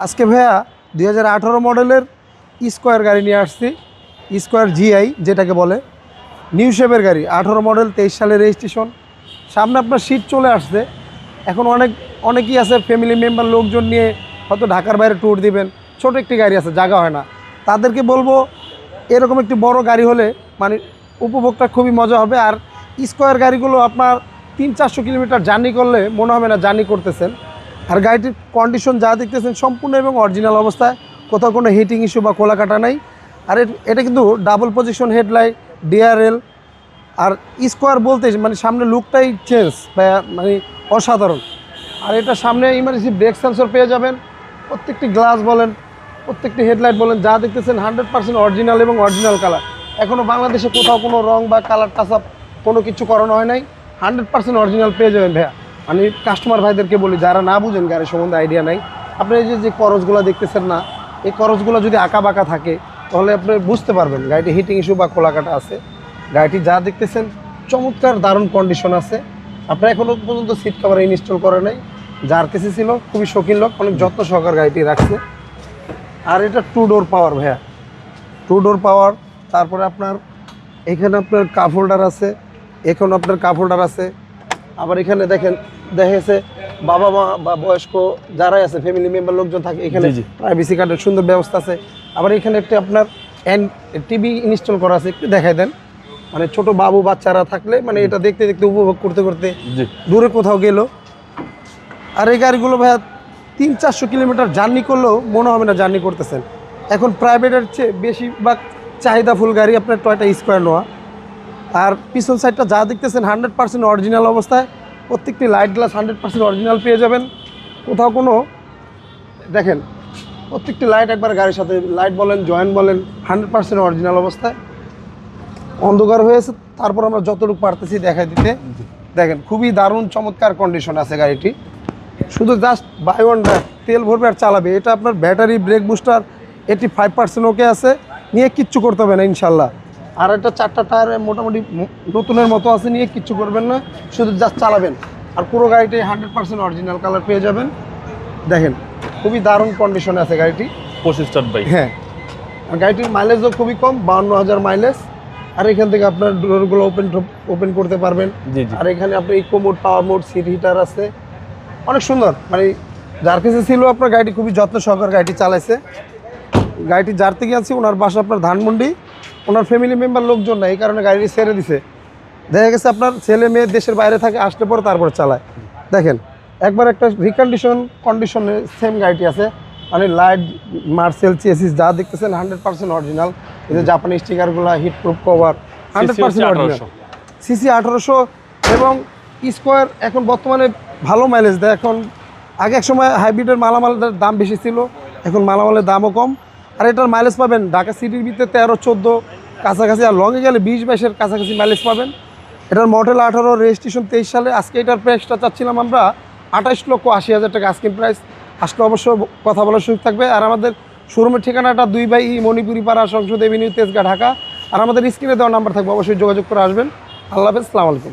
আজকে ভাইয়া 2018 মডেলের স্কোয়ার গাড়ি নিয়ে আসছি। স্কোয়ার জিআই যেটাকে বলে, নিউ শেপের গাড়ি, 18 মডেল, 23 সালের রেজিস্ট্রেশন। সামনে আপনার সিট চলে আসছে। এখন অনেকেই আছে ফ্যামিলি মেম্বার লোকজন নিয়ে হয়তো ঢাকার বাইরে ট্যুর দিবেন, ছোট একটি গাড়ি আছে, জায়গা হয় না, তাদেরকে বলবো এরকম একটি বড় গাড়ি হলে মানে উপভোগটা খুবই মজা হবে। আর স্কোয়ার গাড়িগুলো আপনার 300-400 কিলোমিটার জার্নি করলে মনে হবে না জার্নি করতেছেন। আর গাড়িটির কন্ডিশন যা দেখতেছেন সম্পূর্ণ এবং অরিজিনাল অবস্থায়, কোথাও কোনো হিটিং ইস্যু বা খোলা কাটা নাই। আর এটা কিন্তু ডাবল পজিশন হেডলাইট, ডিআরএল। আর স্কোয়ার বলতে মানে সামনে লুকটাই চেঞ্জ বা মানে অসাধারণ। আর এটা সামনে ইমার্জেন্সি ব্রেক সেন্সর পেয়ে যাবেন। প্রত্যেকটি গ্লাস বলেন, প্রত্যেকটি হেডলাইট বলেন, যা দেখতেছেন 100% অরিজিনাল এবং অরিজিনাল কালার। এখনও বাংলাদেশে কোথাও কোনো রং বা কালার টাচ আপ কোনো কিছু করানো হয় নাই। 100% অরিজিনাল পেয়ে যাবেন ভাইয়া। আমি কাস্টমার ভাইদেরকে বলি যারা না বুঝেন, গাড়ির সম্বন্ধে আইডিয়া নাই, আপনি এই যে করজগুলো দেখতেছেন না, এই করজগুলো যদি আঁকা বাঁকা থাকে তাহলে আপনি বুঝতে পারবেন গাড়িটি হিটিং ইস্যু বা খোলাকাটা আছে। গাড়িটি যা দেখতেছেন চমৎকার দারুণ কন্ডিশন আছে। আপনার এখনও পর্যন্ত সিট কভার ইনস্টল করে নাই। যার কাছে ছিল খুবই শৌখিন লোক, অনেক যত্ন সহকার গাড়িটি রাখছে। আর এটা 2 ডোর পাওয়ার ভাইয়া, 2 ডোর পাওয়ার। তারপরে আপনার এখানে আপনার কাপ হোল্ডার আছে, এখন আপনার কাপ হোল্ডার আছে। আবার এখানে দেখা গেছে বাবা মা বা বয়স্ক যারাই আছে ফ্যামিলি মেম্বার লোকজন থাকে, এখানে প্রাইভেসি কার্ডের সুন্দর ব্যবস্থা আছে। আবার এখানে একটা আপনার টিভি ইনস্টল করা আছে, একটু দেখাই দেন। মানে ছোট বাবু বাচ্চারা থাকলে মানে এটা দেখতে দেখতে উপভোগ করতে করতে দূরে কোথাও গেল। আর এই গাড়িগুলো ভাইয়া 300-400 কিলোমিটার জার্নি করলেও মনে হবে না জার্নি করতেছেন। এখন প্রাইভেটের চেয়ে বেশিরভাগ চাহিদা ফুল গাড়ি আপনার টয়টা স্কোয়ার নোয়া। আর পিছন সাইডটা যা দেখতেছেন 100% অরিজিনাল অবস্থায়। প্রত্যেকটি লাইট গ্লাস 100% অরিজিনাল পেয়ে যাবেন। কোথাও কোনো দেখেন প্রত্যেকটি লাইট একবার গাড়ির সাথে, লাইট বলেন জয়েন্ট বলেন 100% অরিজিনাল অবস্থায়। অন্ধকার হয়েছে, তারপর আমরা যতটুকু পারতেছি দেখাই দিতে। দেখেন খুবই দারুণ চমৎকার কন্ডিশন আছে গাড়িটি। শুধু জাস্ট বাই ওয়ান তেল ভরবে আর চালাবে। এটা আপনার ব্যাটারি, ব্রেক বুস্টার 85% ওকে আছে, নিয়ে কিচ্ছু করতে হবে না ইনশাল্লাহ। আর এটা 4টা টায়ার মোটামুটি নতুনের মতো আছে, নিয়ে কিচ্ছু করবেন না, শুধু জাস্ট চালাবেন। আর পুরো গাড়িটি 100% অরিজিনাল কালার পেয়ে যাবেন। দেখেন খুবই দারুণ কন্ডিশনে আছে গাড়িটি। 25 স্টার্ট বাইক। হ্যাঁ, আর গাড়িটির মাইলেজও খুবই কম, 52,000 মাইলেজ। আর এখান থেকে আপনার ডোরগুলো ওপেন করতে পারবেন। আর এখানে আপনার eco mode, power mode, seat heater আছে, অনেক সুন্দর। মানে যার কাছে ছিল আপনার গাড়িটি খুবই যত্ন সহকার গাড়িটি চালাইছে। গাড়িটি যার থেকে আনছি ওনার বাসা আপনার ধানমন্ডি, ওনার ফ্যামিলি মেম্বার লোকজন না, এই কারণে গাড়িটি ছেড়ে দিছে। দেখা গেছে আপনার ছেলে মেয়ে দেশের বাইরে থাকে, আসলে পরে তারপর চালায়। দেখেন একবার একটা কন্ডিশনে সেম গাড়িটি আছে। মানে লাইট, মার্সেল, চেসিস যা দেখতেছেন 100% অরিজিনাল। এই যে জাপানি স্টিকারগুলো, heat proof cover 100% original. CC 1800 এবং স্কোয়ার এখন বর্তমানে ভালো মাইলেজ দেয়। এখন আগে এক সময় হাইব্রিডের মালামালের দাম বেশি ছিল, এখন মালামালের দামও কম। আর এটার মাইলেজ পাবেন ঢাকা সিটির ভিতরে 13-14 কাছাকাছি, আর লংয়ে গেলে 20-22-এর কাছাকাছি মাইলেজ পাবেন। এটার মডেল 18, রেজিস্ট্রেশন 23 সালে। আজকে এটার প্রাইসটা চাচ্ছিলাম আমরা 28,80,000 টাকা আস্কিং প্রাইস। আসলে অবশ্য কথা বলার সুযোগ থাকবে। আর আমাদের শোরুমের ঠিকানাটা 2 বাই মণিপুরি পাড়া, সংসদ এভিনিউ, তেজগাঁ, ঢাকা। আর আমাদের স্ক্রিনে দেওয়া নাম্বার থাকবে, অবশ্যই যোগাযোগ করে আসবেন। আল্লাহ হাফেজ, আসসালামু আলাইকুম।